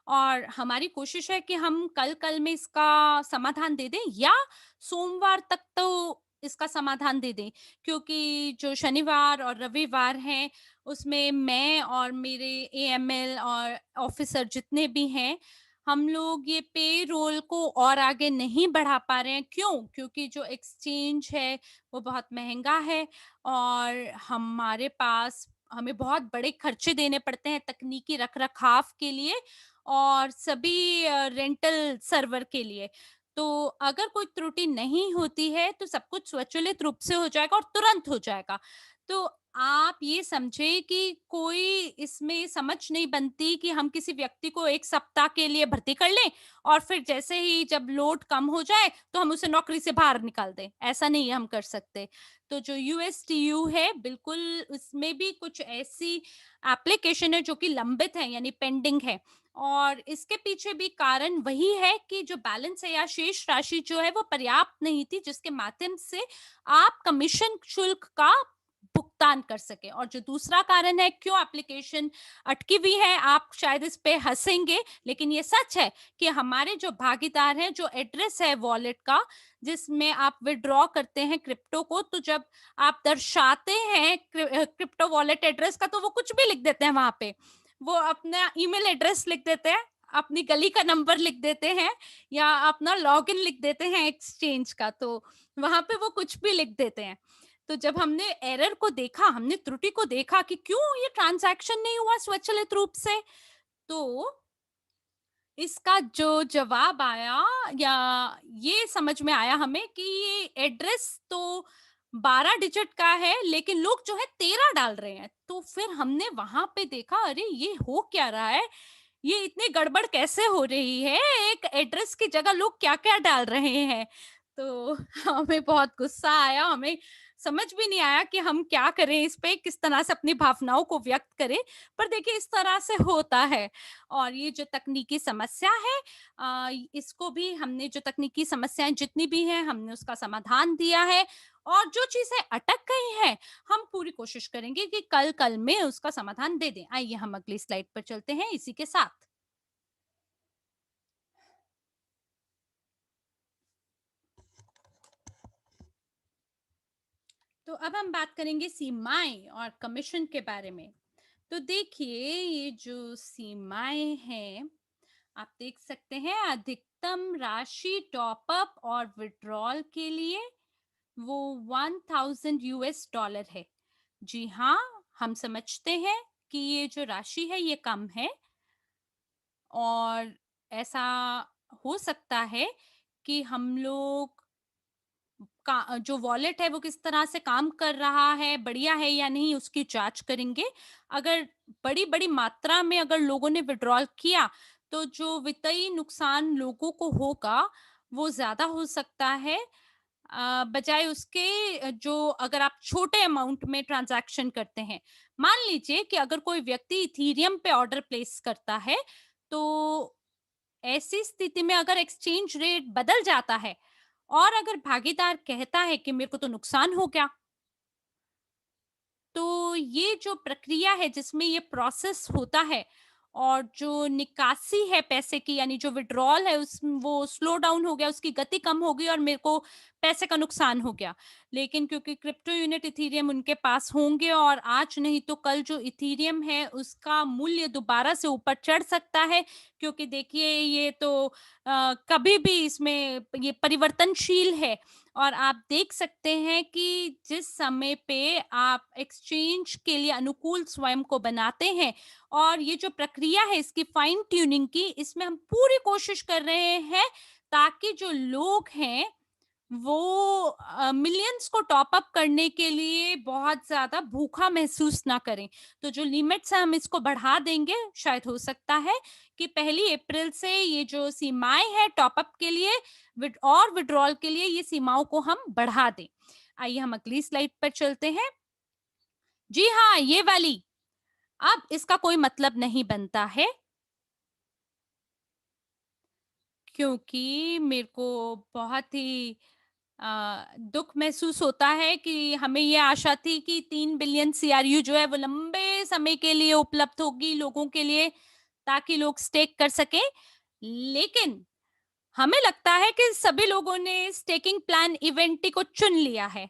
और हमारी कोशिश है कि हम कल-कल में इसका समाधान दे दें, या सोमवार तक तो इसका समाधान दे दें, क्योंकि जो शनिवार और रविवार हैं, उसमें मैं और मेरे एएमएल और ऑफिसर जितने भी हैं, हम लोग ये पेरोल को और आगे नहीं बढ़ा पा रहे हैं। क्यों? क्योंकि जो एक्सचेंज है, वो बहुत महँगा है, और हमारे पास हमें बहुत बड़े खर्चे देने पड़ते हैं तकनीकी रख-रखाव के लिए, और सभी रेंटल सर्वर के लिए। तो अगर कोई त्रुटि नहीं होती है तो सब कुछ स्वचालित रूप से हो जाएगा और तुरंत हो जाएगा। तो आप ये समझे कि कोई इसमें समझ नहीं बनती कि हम किसी व्यक्ति को 1 सप्ताह के लिए भर्ती कर लें और फिर जैसे ही जब लोड कम हो जाए तो हम उसे नौकरी से बाहर निकाल दें। ऐसा नहीं हम कर सकते। तो जो यूएसटीयू है बिल्कुल उसमें भी कुछ ऐसी एप्लीकेशन है जो कि लंबित है यानी पेंडिंग है। और इसके पीछे भी कारण वही है कि जो बैलेंस है या शेष राशि जो है वो पर्याप्त नहीं थी जिसके माध्यम से आप कमीशन शुल्क का भुगतान कर सके। और जो दूसरा कारण है क्यों एप्लीकेशन अटकी हुई है, आप शायद इस पे हंसेंगे लेकिन ये सच है कि हमारे जो भागीदार हैं, जो एड्रेस है वॉलेट का जिसमें आप विड्रॉ करते हैं क्रिप्टो को, तो जब आप दर्शाते हैं क्रिप्टो वॉलेट एड्रेस का तो वो कुछ भी लिख देते हैं वहां पे। वो अपना ईमेल एड्रेस लिख देते हैं, अपनी गली का नंबर लिख देते हैं या अपना लॉगिन लिख देते हैं एक्सचेंज का। तो वहां पे वो कुछ भी लिख देते हैं। तो जब हमने एरर को देखा, हमने त्रुटि को देखा कि क्यों ये ट्रांजैक्शन नहीं हुआ स्वचालित रूप से, तो इसका जो जवाब आया या ये समझ में आया हमें कि ये एड्रेस तो 12 डिजिट का है लेकिन लोग जो है 13 डाल रहे हैं। तो फिर हमने वहां पे देखा, अरे ये हो क्या रहा है, ये इतनी गड़बड़ कैसे हो रही है, एक एड्रेस की जगह लोग क्या-क्या डाल रहे हैं। तो हमें बहुत गुस्सा आया, हमें समझ भी नहीं आया कि हम क्या करें इस पे, किस तरह से अपनी भावनाओं को व्यक्त करें। पर देखिए इस तरह से होता है। और ये जो तकनीकी समस्या है इसको भी हमने जो तकनीकी समस्याएँ जितनी भी हैं हमने उसका समाधान दिया है। और जो चीज़ें अटक गई हैं, हम पूरी कोशिश करेंगे कि कल-कल में उसका समाधान दे दें। आइए हम अगली स्लाइड पर चलते हैं इसी के साथ। तो अब हम बात करेंगे सीमाएँ और कमीशन के बारे में। तो देखिए ये जो सीमाएँ हैं, आप देख सकते हैं अधिकतम राशि टॉप अप और विथड्रॉल के लिए वो 1000 यूएस डॉलर है। जी हाँ, हम समझते हैं कि ये जो राशि है ये कम है और ऐसा हो सकता है कि हम लोग का जो वॉलेट है वो किस तरह से काम कर रहा है, बढ़िया है या नहीं उसकी जाँच करेंगे। अगर बड़ी-बड़ी मात्रा में अगर लोगों ने विथड्रॉल किया, तो जो वित्तीय नुकसान लोगों को होगा, वो ज़्यादा हो सकता है बजाय उसके जो अगर आप छोटे अमाउंट में ट्रांज़ैक्शन करते हैं। मान लीजिए कि अगर कोई व्यक्ति इथेरियम पे ऑर्डर प्लेस करता है, तो ऐसी स्थिति में अगर एक्सचेंज रेट बदल जाता है और अगर भागीदार कहता है कि मेरे को तो नुकसान हो गया, तो ये जो प्रक्रिया है जिसमें ये प्रोसेस होता है और जो निकासी है पैसे की यानी जो विड्रॉल है उस वो स्लो डाउन हो गया, उसकी गति कम हो गई और मेरे को पैसे का नुकसान हो गया। लेकिन क्योंकि क्रिप्टो यूनिट इथेरियम उनके पास होंगे और आज नहीं तो कल जो इथेरियम है उसका मूल्य दोबारा से ऊपर चढ़ सकता है, क्योंकि देखिए ये तो कभी भी इसमें ये परिवर्तनशील है। और आप देख सकते हैं कि जिस समय पे आप एक्सचेंज के लिए अनुकूल स्वयं को बनाते हैं और ये जो प्रक्रिया है इसकी फाइन ट्यूनिंग की, इसमें हम पूरी कोशिश कर रहे हैं ताकि जो लोग हैं वो मिलियंस को टॉप अप करने के लिए बहुत ज़्यादा भूखा महसूस ना करें। तो जो लिमिट्स हैं हम इसको बढ़ा देंगे, शायद हो सकता है कि पहली अप्रैल से ये जो सीमाएँ हैं टॉप अप के लिए और विथड्रॉल के लिए ये सीमाओं को हम बढ़ा दें। आइए हम अगली स्लाइड पर चलते हैं। जी हाँ, ये वाली। अब इसका कोई मतलब नहीं बनता है क्योंकि मेरे को बहुत ही दुःख महसूस होता है कि हमें ये आशा थी कि 3 बिलियन सीआरयू जो है वो लंबे समय के लिए उपलब्ध होगी लोगों के लिए ताकि लोग स्टेक कर सकें। लेकिन हमें लगता है कि सभी लोगों ने स्टेकिंग प्लान इवेंटी को चुन लिया है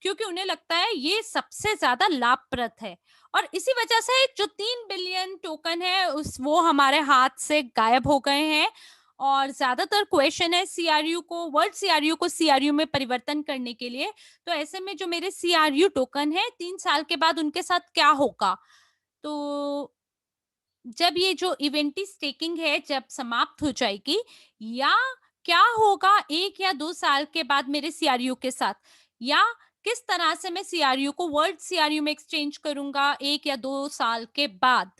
क्योंकि उन्हें लगता है ये सबसे ज्यादा लाभप्रद है। और इसी वजह से जो 3 बिलियन टोकन है उस वो हमारे हाथ से गायब हो गए हैं। और ज्यादातर क्वेश्चन है सीआरयू को वर्ल्ड सीआरयू को सीआरयू में परिवर्तन करने के लिए। तो ऐसे में जो मेरे सीआरयू टोकन है 3 साल के बाद उनके साथ क्या होगा। तो जब ये जो इवेंटी स्टेकिंग है जब समाप्त हो जाएगी, या क्या होगा 1 या 2 साल के बाद मेरे सीआरयू के साथ, या किस तरह से मैं सीआरयू को वर्ल्ड सीआरयू में एक्सचेंज करूँगा 1 या 2 साल के बाद।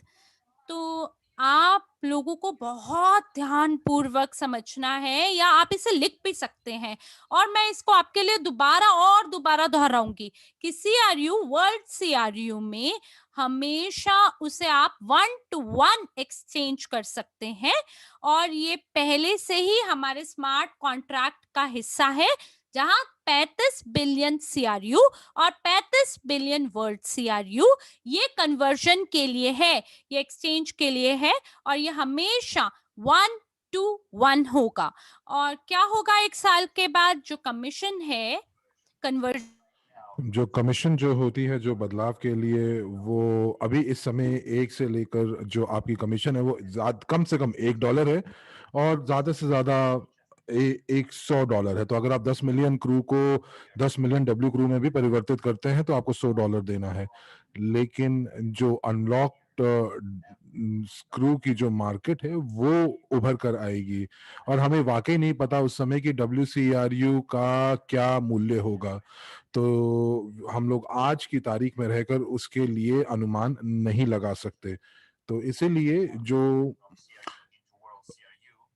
तो आप लोगों को बहुत ध्यानपूर्वक समझना है, या आप इसे लिख भी सकते हैं, और मैं इसको आपके लिए दोबारा और दोबारा दोहराऊंगी कि सीआरयू वर्ल्ड सीआरयू में हमेशा उसे आप 1 to 1 एक्सचेंज कर सकते हैं, और ये पहले से ही हमारे स्मार्ट कॉन्ट्रैक्ट का हिस्सा है, जहां 35 बिलियन सीआरयू और 35 बिलियन वर्ल्ड सीआरयू ये कन्वर्जन के लिए है, ये एक्सचेंज के लिए है, और ये हमेशा 1 to 1 होगा। और क्या होगा 1 साल के बाद, जो कमीशन है कन्वर्जन जो कमीशन जो होती है जो बदलाव के लिए, वो अभी इस समय 1 से लेकर जो आपकी कमीशन है वो कम से कम $1 है, और ज्यादा से ज्यादा $100 है। तो अगर आप 10 मिलियन क्रू को 10 मिलियन डब्ल्यू क्रू में भी परिवर्तित करते हैं तो आपको $100 देना है। लेकिन जो अनलॉक्ड स्क्रू की जो मार्केट है वो उभर कर आएगी, और हमें वाकई नहीं पता उस समय की WCRU का क्या मूल्य होगा। तो हम लोग आज की तारीख में रहकर उसके लिए अनुमान नहीं लगा सकते। तो इसीलिए जो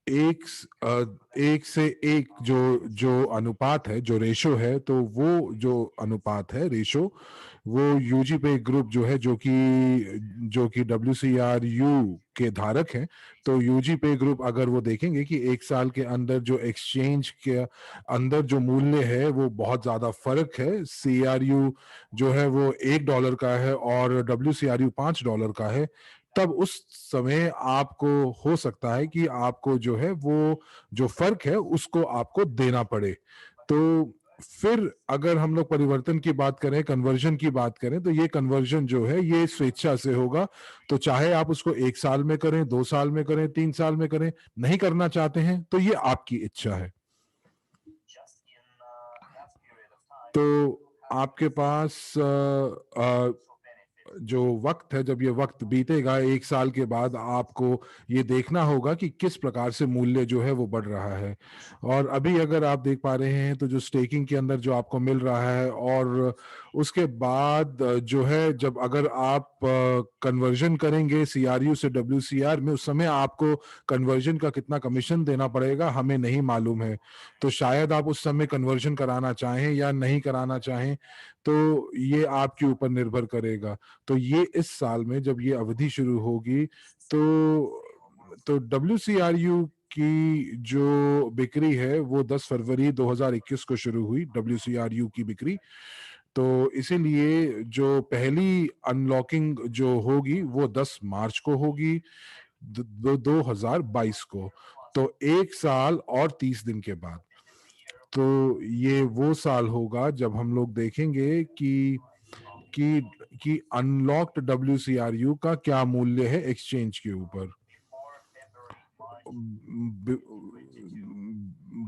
एक से एक जो जो अनुपात है, जो रेशो है, तो वो जो अनुपात है, रेशो, वो यूजी पे ग्रुप जो है, जो कि WCRU के धारक हैं, तो यूजी पे ग्रुप अगर वो देखेंगे कि 1 साल के अंदर जो एक्सचेंज के अंदर जो मूल्य है वो बहुत ज्यादा फर्क है, CRU जो है वो $1 का है और WCRU $5 का है, तब उस समय आपको हो सकता है कि आपको जो है वो जो फर्क है उसको आपको देना पड़े। तो फिर अगर हम लोग परिवर्तन की बात करें, कन्वर्जन की बात करें, तो ये कन्वर्जन जो है ये स्वेच्छा से होगा। तो चाहे आप उसको 1 साल में करें, 2 साल में करें, 3 साल में करें, नहीं करना चाहते हैं तो ये आपकी इच्छा है। तो आपके पास जो वक्त है, जब ये वक्त बीतेगा 1 साल के बाद, आपको ये देखना होगा कि किस प्रकार से मूल्य जो है वो बढ़ रहा है। और अभी अगर आप देख पा रहे हैं तो जो स्टेकिंग के अंदर जो आपको मिल रहा है, और उसके बाद जो है जब अगर आप कन्वर्जन करेंगे सीआरयू से WCR में, उस समय आपको कन्वर्जन का कितना कमीशन देना पड़ेगा हमें नहीं मालूम है। तो शायद आप उस समय कन्वर्जन कराना चाहें या नहीं कराना चाहें, तो ये आपके ऊपर निर्भर करेगा। तो ये इस साल में जब ये अवधि शुरू होगी, तो WCRU की जो बिक्री है वो 10 फरवरी 2021 को शुरू हुई, WCRU की बिक्री। तो इसीलिए जो पहली अनलॉकिंग जो होगी वो 10 मार्च को होगी, 2022 को। तो 1 साल और 30 दिन के बाद, तो ये वो साल होगा जब हम लोग देखेंगे कि कि अनलॉक्ड WCRU का क्या मूल्य है एक्सचेंज के ऊपर।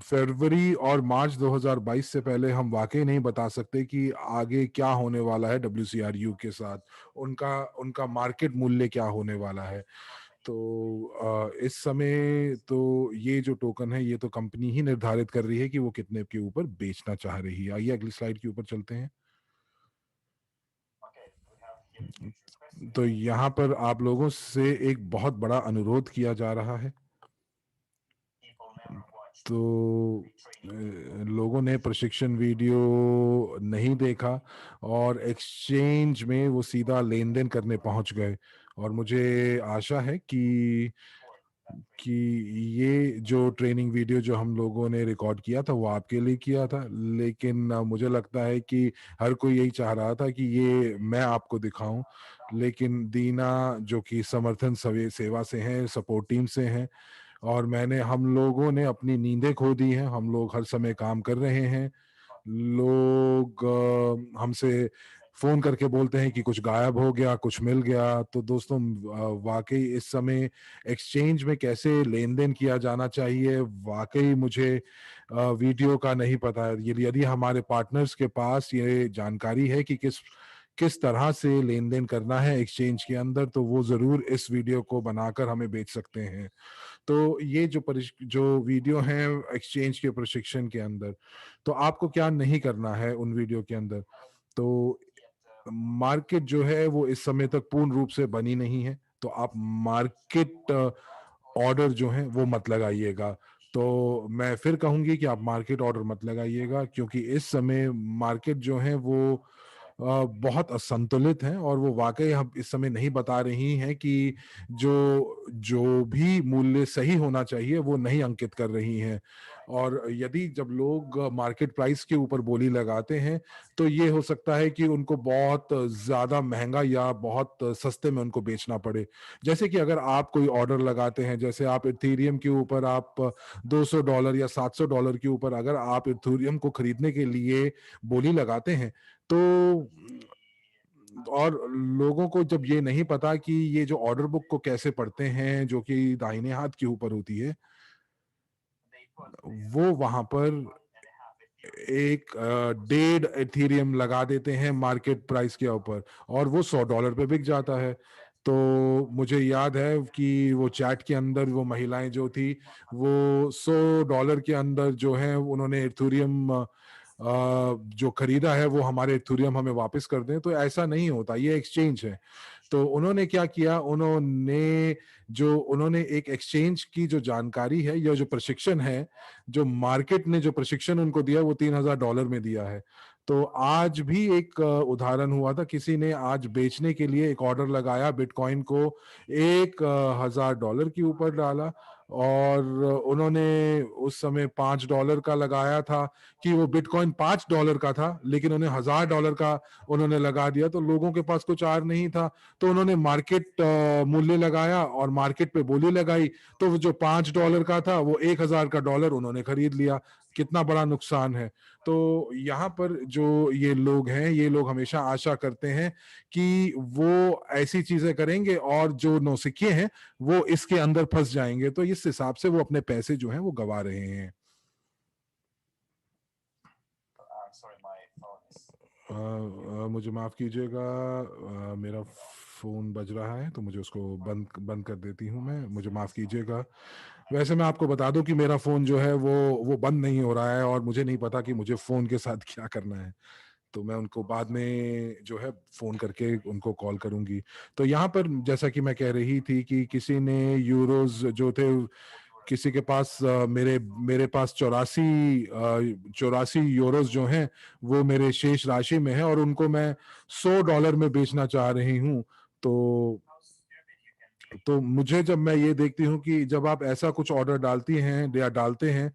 फरवरी और मार्च 2022 से पहले हम वाकई नहीं बता सकते कि आगे क्या होने वाला है WCRU के साथ, उनका उनका मार्केट मूल्य क्या होने वाला है। तो इस समय तो ये जो टोकन है ये तो कंपनी ही निर्धारित कर रही है कि वो कितने के ऊपर बेचना चाह रही है। आइए अगली स्लाइड के ऊपर चलते हैं। तो यहाँ पर आप लोगों से एक बहुत बड़ा अनुरोध किया जा रहा है। तो लोगों ने प्रशिक्षण वीडियो नहीं देखा और एक्सचेंज में वो सीधा लेन देन करने पहुंच गए, और मुझे आशा है कि ये जो ट्रेनिंग वीडियो जो हम लोगों ने रिकॉर्ड किया था वो आपके लिए किया था, लेकिन मुझे लगता है कि हर कोई यही चाह रहा था कि ये मैं आपको दिखाऊं। लेकिन दीना जो कि समर्थन सेवा से हैं, सपोर्ट टीम से हैं, और हम लोगों ने अपनी नींदें खो दी हैं, हम लोग हर समय काम कर रहे हैं। लोग हमसे फोन करके बोलते हैं कि कुछ गायब हो गया, कुछ मिल गया। तो दोस्तों, वाकई इस समय एक्सचेंज में कैसे लेन देन किया जाना चाहिए, वाकई मुझे वीडियो का नहीं पता है। यदि हमारे पार्टनर्स के पास ये जानकारी है कि किस तरह से लेन देन करना है एक्सचेंज के अंदर, तो वो जरूर इस वीडियो को बनाकर हमें भेज सकते हैं। तो ये जो वीडियो हैं एक्सचेंज के प्रशिक्षण के अंदर, तो आपको क्या नहीं करना है उन वीडियो के अंदर। तो मार्केट जो है वो इस समय तक पूर्ण रूप से बनी नहीं है, तो आप मार्केट ऑर्डर जो है वो मत लगाइएगा। तो मैं फिर कहूंगी कि आप मार्केट ऑर्डर मत लगाइएगा, क्योंकि इस समय मार्केट जो है वो बहुत असंतुलित है, और वो वाकई हम इस समय नहीं बता रही हैं कि जो जो भी मूल्य सही होना चाहिए वो नहीं अंकित कर रही हैं। और यदि जब लोग मार्केट प्राइस के ऊपर बोली लगाते हैं, तो ये हो सकता है कि उनको बहुत ज्यादा महंगा या बहुत सस्ते में उनको बेचना पड़े। जैसे कि अगर आप कोई ऑर्डर लगाते हैं, जैसे आप इथेरियम के ऊपर आप $200 या $700 के ऊपर अगर आप इथेरियम को खरीदने के लिए बोली लगाते हैं, तो और लोगों को जब ये नहीं पता कि ये जो ऑर्डर बुक को कैसे पढ़ते हैं, जो कि दाहिने हाथ के ऊपर होती है, वो वहां पर एक 1.5 एथीरियम लगा देते हैं मार्केट प्राइस के ऊपर, और वो $100 पे बिक जाता है। तो मुझे याद है कि वो चैट के अंदर वो महिलाएं जो थी, वो $100 के अंदर जो है उन्होंने इथेरियम जो खरीदा है वो हमारे इथेरियम हमें वापस कर दें। तो ऐसा नहीं होता, ये एक्सचेंज है। तो उन्होंने क्या किया, उन्होंने एक एक्सचेंज की जो जानकारी है या जो प्रशिक्षण है, जो मार्केट ने जो प्रशिक्षण उनको दिया वो $3,000 में दिया है। तो आज भी एक उदाहरण हुआ था, किसी ने आज बेचने के लिए एक ऑर्डर लगाया, बिटकॉइन को $1,000 के ऊपर डाला, और उन्होंने उस समय $5 का लगाया था कि वो बिटकॉइन $5 का था, लेकिन उन्हें $1,000 का उन्होंने लगा दिया। तो लोगों के पास कुछ और नहीं था, तो उन्होंने मार्केट मूल्य लगाया और मार्केट पे बोली लगाई, तो जो $5 का था वो $1,000 उन्होंने खरीद लिया। कितना बड़ा नुकसान है। तो यहाँ पर जो ये लोग हैं, ये लोग हमेशा आशा करते हैं कि वो ऐसी चीजें करेंगे और जो नौसिखिए हैं वो इसके अंदर फंस जाएंगे, तो इस हिसाब से वो अपने पैसे जो हैं वो गवा रहे हैं। मुझे माफ कीजिएगा, मेरा फोन बज रहा है, तो मुझे उसको बंद बंद कर देती हूँ मैं, मुझे माफ कीजिएगा। वैसे मैं आपको बता दूं कि मेरा फोन जो है वो बंद नहीं हो रहा है, और मुझे नहीं पता कि मुझे फोन के साथ क्या करना है। तो मैं उनको बाद में जो है फोन करके उनको कॉल करूंगी। तो यहाँ पर जैसा कि मैं कह रही थी कि किसी ने यूरोज जो थे, किसी के पास मेरे मेरे पास 84 यूरोज जो हैं वो मेरे शेष राशि में है, और उनको मैं $100 में बेचना चाह रही हूँ। तो मुझे, जब मैं ये देखती हूँ कि जब आप ऐसा कुछ ऑर्डर डालती हैं या डालते हैं,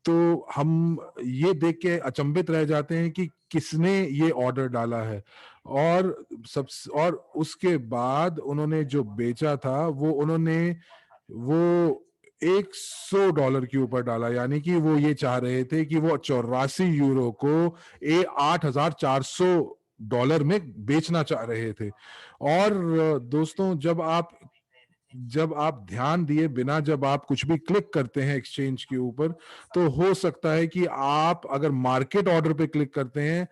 तो हम ये देख के अचंभित रह जाते हैं कि किसने ये ऑर्डर डाला है। और सब और उसके बाद उन्होंने जो बेचा था वो $100 के ऊपर डाला, यानी कि वो ये चाह रहे थे कि वो 84 यूरो को $8,400 में बेचना चाह रहे थे। और दोस्तों, जब आप ध्यान दिए बिना जब आप कुछ भी क्लिक करते हैं एक्सचेंज के ऊपर, तो हो सकता है कि आप अगर मार्केट ऑर्डर पे क्लिक करते हैं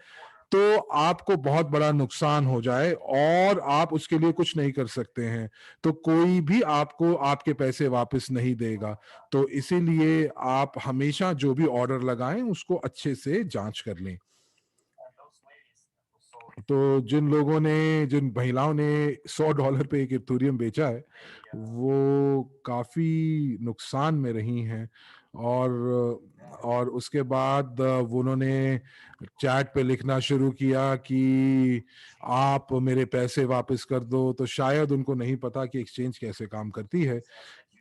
तो आपको बहुत बड़ा नुकसान हो जाए और आप उसके लिए कुछ नहीं कर सकते हैं। तो कोई भी आपको आपके पैसे वापस नहीं देगा। तो इसीलिए आप हमेशा जो भी ऑर्डर लगाएं उसको अच्छे से जांच कर लें। तो जिन महिलाओं ने $100 पे एक इथेरियम बेचा है, वो काफी नुकसान में रही हैं। और उसके बाद वो उन्होंने चैट पे लिखना शुरू किया कि आप मेरे पैसे वापस कर दो। तो शायद उनको नहीं पता कि एक्सचेंज कैसे काम करती है।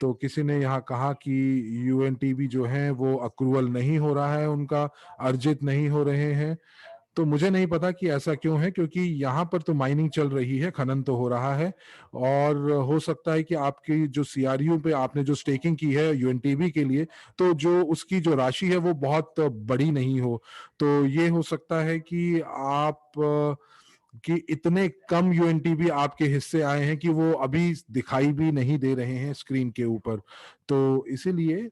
तो किसी ने यहाँ कहा कि यूएनटीबी जो है वो अक्रूवल नहीं हो रहा है, उनका अर्जित नहीं हो रहे हैं। तो मुझे नहीं पता कि ऐसा क्यों है, क्योंकि यहाँ पर तो माइनिंग चल रही है, खनन तो हो रहा है। और हो सकता है कि आपकी जो सीआरयू पे आपने जो स्टेकिंग की है यूएनटीबी के लिए, तो जो उसकी जो राशि है वो बहुत बड़ी नहीं हो। तो ये हो सकता है कि कि इतने कम यूएनटीबी आपके हिस्से आए हैं कि वो अभी दिखाई भी नहीं दे रहे हैं स्क्रीन के ऊपर। तो इसीलिए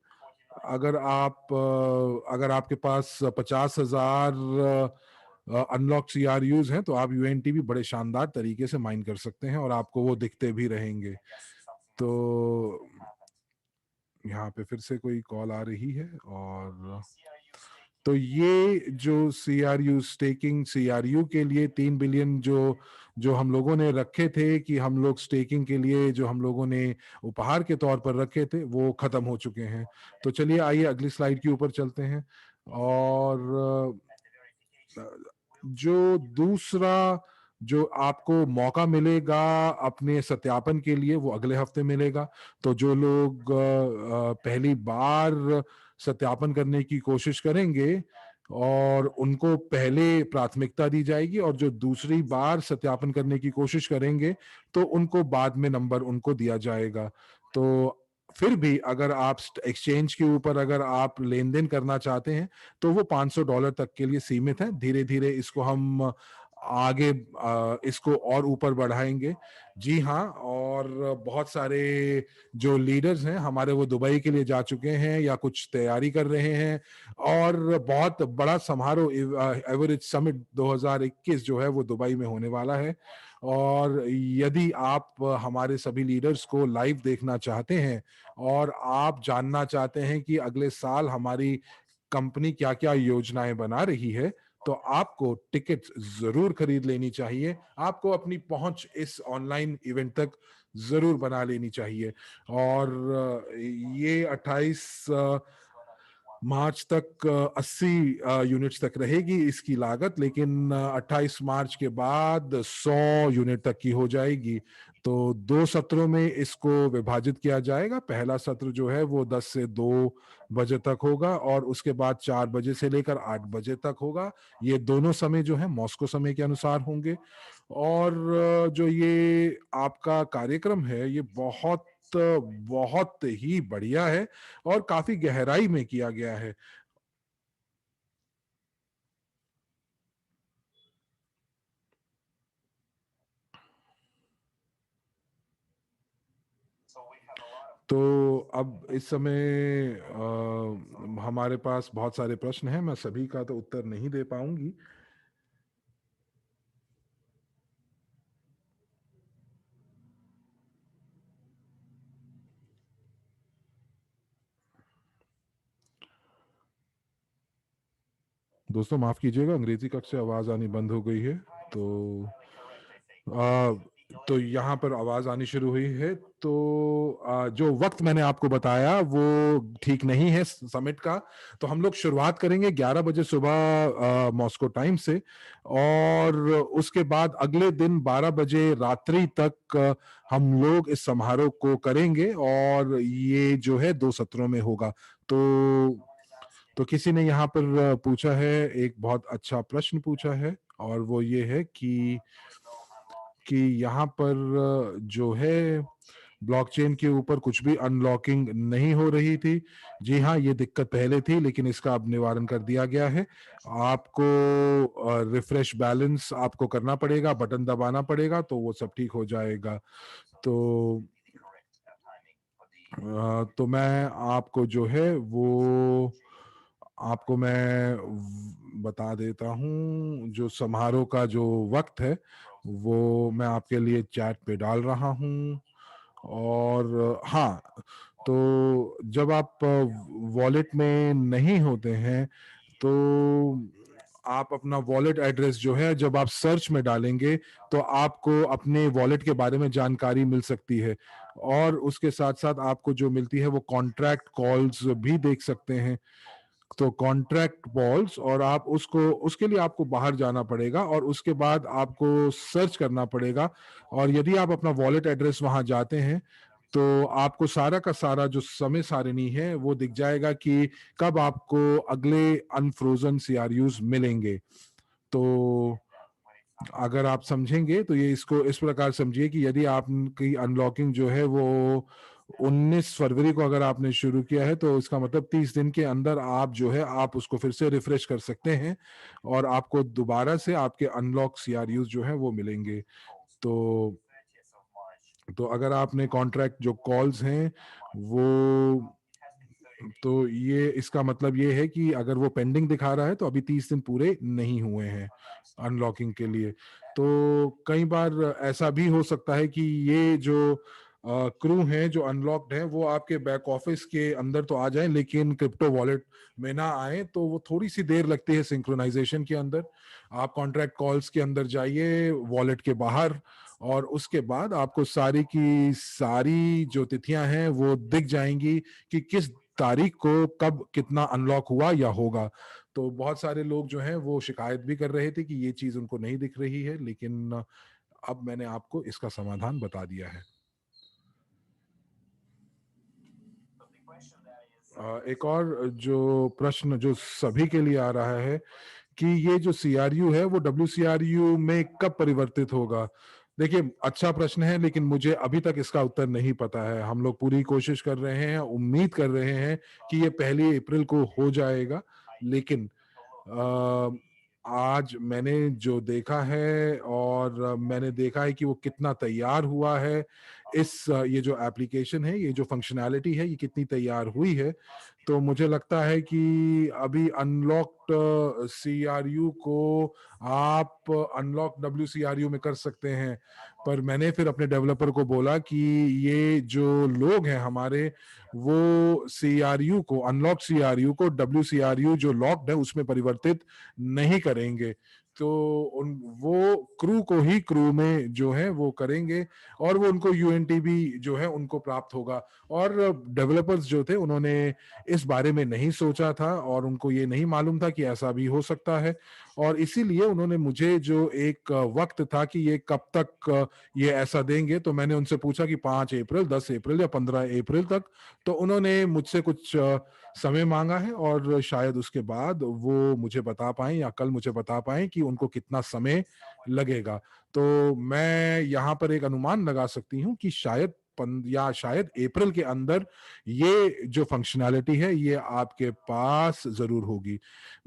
अगर आपके पास 50,000 अनलॉक सीआरयूज हैं, तो आप यूएनटी भी बड़े शानदार तरीके से माइन कर सकते हैं और आपको वो दिखते भी रहेंगे। तो यहाँ पे फिर से कोई कॉल आ रही है, और तो ये जो सीआरयू स्टेकिंग, सीआरयू के लिए 3 बिलियन जो जो हम लोगों ने रखे थे कि हम लोग स्टेकिंग के लिए जो हम लोगों ने उपहार के तौर पर रखे थे, वो खत्म हो चुके हैं। तो चलिए आइए अगली स्लाइड के ऊपर चलते हैं। और जो दूसरा जो आपको मौका मिलेगा अपने सत्यापन के लिए, वो अगले हफ्ते मिलेगा। तो जो लोग पहली बार सत्यापन करने की कोशिश करेंगे और उनको पहले प्राथमिकता दी जाएगी, और जो दूसरी बार सत्यापन करने की कोशिश करेंगे तो उनको बाद में नंबर उनको दिया जाएगा। तो फिर भी अगर आप एक्सचेंज के ऊपर अगर आप लेन देन करना चाहते हैं तो वो $500 तक के लिए सीमित है। धीरे धीरे इसको हम आगे इसको और ऊपर बढ़ाएंगे। जी हाँ, और बहुत सारे जो लीडर्स हैं हमारे, वो दुबई के लिए जा चुके हैं या कुछ तैयारी कर रहे हैं, और बहुत बड़ा समारोह एवरेज समिट 2021 जो है वो दुबई में होने वाला है। और यदि आप हमारे सभी लीडर्स को लाइव देखना चाहते हैं और आप जानना चाहते हैं कि अगले साल हमारी कंपनी क्या क्या योजनाएं बना रही है, तो आपको टिकट जरूर खरीद लेनी चाहिए। आपको अपनी पहुंच इस ऑनलाइन इवेंट तक जरूर बना लेनी चाहिए। और ये 28 मार्च तक 80 यूनिट्स तक रहेगी इसकी लागत, लेकिन 28 मार्च के बाद 100 यूनिट तक की हो जाएगी। तो 2 सत्रों में इसको विभाजित किया जाएगा। पहला सत्र जो है वो 10 से 2 बजे तक होगा, और उसके बाद 4 बजे से लेकर 8 बजे तक होगा। ये दोनों समय जो है मॉस्को समय के अनुसार होंगे। और जो ये आपका कार्यक्रम है ये बहुत बहुत ही बढ़िया है और काफी गहराई में किया गया है। तो अब इस समय हमारे पास बहुत सारे प्रश्न हैं, मैं सभी का तो उत्तर नहीं दे पाऊंगी। दोस्तों माफ कीजिएगा, अंग्रेजी कक्ष से आवाज आनी बंद हो गई है। तो आ, तो यहाँ पर आवाज आनी शुरू हुई है। तो जो वक्त मैंने आपको बताया वो ठीक नहीं है समिट का। तो हम लोग शुरुआत करेंगे 11 बजे सुबह मॉस्को टाइम से, और उसके बाद अगले दिन 12 बजे रात्रि तक हम लोग इस समारोह को करेंगे, और ये जो है 2 सत्रों में होगा। तो किसी ने यहाँ पर पूछा है, एक बहुत अच्छा प्रश्न पूछा है, और वो ये है कि यहाँ पर जो है ब्लॉकचेन के ऊपर कुछ भी अनलॉकिंग नहीं हो रही थी। जी हाँ, ये दिक्कत पहले थी, लेकिन इसका अब निवारण कर दिया गया है। आपको रिफ्रेश बैलेंस आपको करना पड़ेगा, बटन दबाना पड़ेगा, तो वो सब ठीक हो जाएगा। तो तो मैं आपको जो है वो आपको मैं बता देता हूँ, जो समारोह का जो वक्त है वो मैं आपके लिए चैट पे डाल रहा हूँ। और हाँ, तो जब आप वॉलेट में नहीं होते हैं तो आप अपना वॉलेट एड्रेस जो है जब आप सर्च में डालेंगे तो आपको अपने वॉलेट के बारे में जानकारी मिल सकती है, और उसके साथ साथ आपको जो मिलती है वो कॉन्ट्रैक्ट कॉल्स भी देख सकते हैं। तो कॉन्ट्रैक्ट कॉल्स, और आप उसको उसके लिए आपको बाहर जाना पड़ेगा और उसके बाद आपको सर्च करना पड़ेगा। और यदि आप अपना वॉलेट एड्रेस वहां जाते हैं तो आपको सारा का सारा जो समय सारिणी है वो दिख जाएगा कि कब आपको अगले अनफ्रोजन सीआरयूज मिलेंगे। तो अगर आप समझेंगे तो ये इसको इस प्रकार समझिए कि यदि आपकी अनलॉकिंग जो है वो 19 फरवरी को अगर आपने शुरू किया है, तो इसका मतलब 30 दिन के अंदर आप जो है आप उसको फिर से रिफ्रेश कर सकते हैं, और आपको दोबारा से आपके अनलॉक सीआरयूज जो है वो मिलेंगे। तो तो अगर आपने कॉन्ट्रैक्ट जो कॉल्स हैं वो तो ये इसका मतलब ये है कि अगर वो पेंडिंग दिखा रहा है तो अभी 30 दिन पूरे नहीं हुए हैं अनलॉकिंग के लिए। तो कई बार ऐसा भी हो सकता है कि ये जो क्रू हैं जो अनलॉक्ड हैं वो आपके बैक ऑफिस के अंदर तो आ जाएं लेकिन क्रिप्टो वॉलेट में ना आए, तो वो थोड़ी सी देर लगती है सिंक्रोनाइजेशन के अंदर। आप कॉन्ट्रैक्ट कॉल्स के अंदर जाइए वॉलेट के बाहर, और उसके बाद आपको सारी की सारी जो तिथियां हैं वो दिख जाएंगी कि किस तारीख को कब कितना अनलॉक हुआ या होगा। तो बहुत सारे लोग जो हैं वो शिकायत भी कर रहे थे कि ये चीज उनको नहीं दिख रही है, लेकिन अब मैंने आपको इसका समाधान बता दिया है। एक और जो प्रश्न जो सभी के लिए आ रहा है कि ये जो सीआरयू है वो डब्ल्यूसीआरयू में कब परिवर्तित होगा। देखिए, अच्छा प्रश्न है, लेकिन मुझे अभी तक इसका उत्तर नहीं पता है। हम लोग पूरी कोशिश कर रहे हैं, उम्मीद कर रहे हैं कि ये 1 अप्रैल को हो जाएगा, लेकिन अ, आज मैंने जो देखा है और मैंने देखा है कि वो कितना तैयार हुआ है, ये जो एप्लीकेशन है, ये जो फंक्शनैलिटी है, ये कितनी तैयार हुई है, तो मुझे लगता है कि अभी अनलॉक्ड सीआरयू को आप अनलॉक डब्ल्यूसीआरयू में कर सकते हैं। पर मैंने फिर अपने डेवलपर को बोला कि ये जो लोग हैं हमारे, वो सीआरयू को, अनलॉक सीआरयू को डब्ल्यूसीआरयू जो लॉक्ड है उसमें परिवर्तित नहीं करेंगे। तो उन वो क्रू को ही क्रू में जो है वो करेंगे, और वो उनको यूएनटीबी जो है उनको प्राप्त होगा। और डेवलपर्स जो थे उन्होंने इस बारे में नहीं सोचा था और उनको ये नहीं मालूम था कि ऐसा भी हो सकता है, और इसीलिए उन्होंने मुझे जो एक वक्त था कि ये कब तक ये ऐसा देंगे, तो मैंने उनसे पूछा कि 5 अप्रैल, 10 अप्रैल या 15 अप्रैल तक। तो उन्होंने मुझसे कुछ समय मांगा है, और शायद उसके बाद वो मुझे बता पाए या कल मुझे बता पाए कि उनको कितना समय लगेगा। तो मैं यहाँ पर एक अनुमान लगा सकती हूँ कि शायद अप्रैल के अंदर ये जो फंक्शनैलिटी है ये आपके पास जरूर होगी।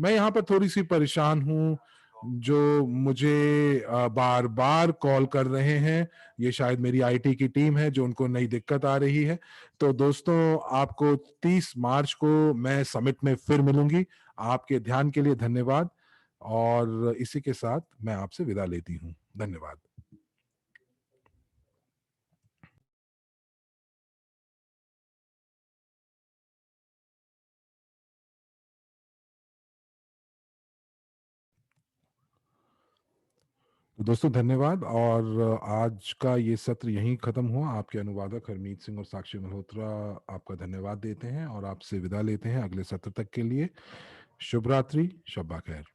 मैं यहाँ पर थोड़ी सी परेशान हूँ, जो मुझे बार बार कॉल कर रहे हैं, ये शायद मेरी आईटी की टीम है जो उनको नई दिक्कत आ रही है। तो दोस्तों, आपको 30 मार्च को मैं समिट में फिर मिलूंगी। आपके ध्यान के लिए धन्यवाद, और इसी के साथ मैं आपसे विदा लेती हूँ। धन्यवाद। तो दोस्तों, धन्यवाद, और आज का ये सत्र यहीं खत्म हुआ। आपके अनुवादक हरमीत सिंह और साक्षी मल्होत्रा आपका धन्यवाद देते हैं और आपसे विदा लेते हैं अगले सत्र तक के लिए। शुभ रात्रि, शब्बा खैर।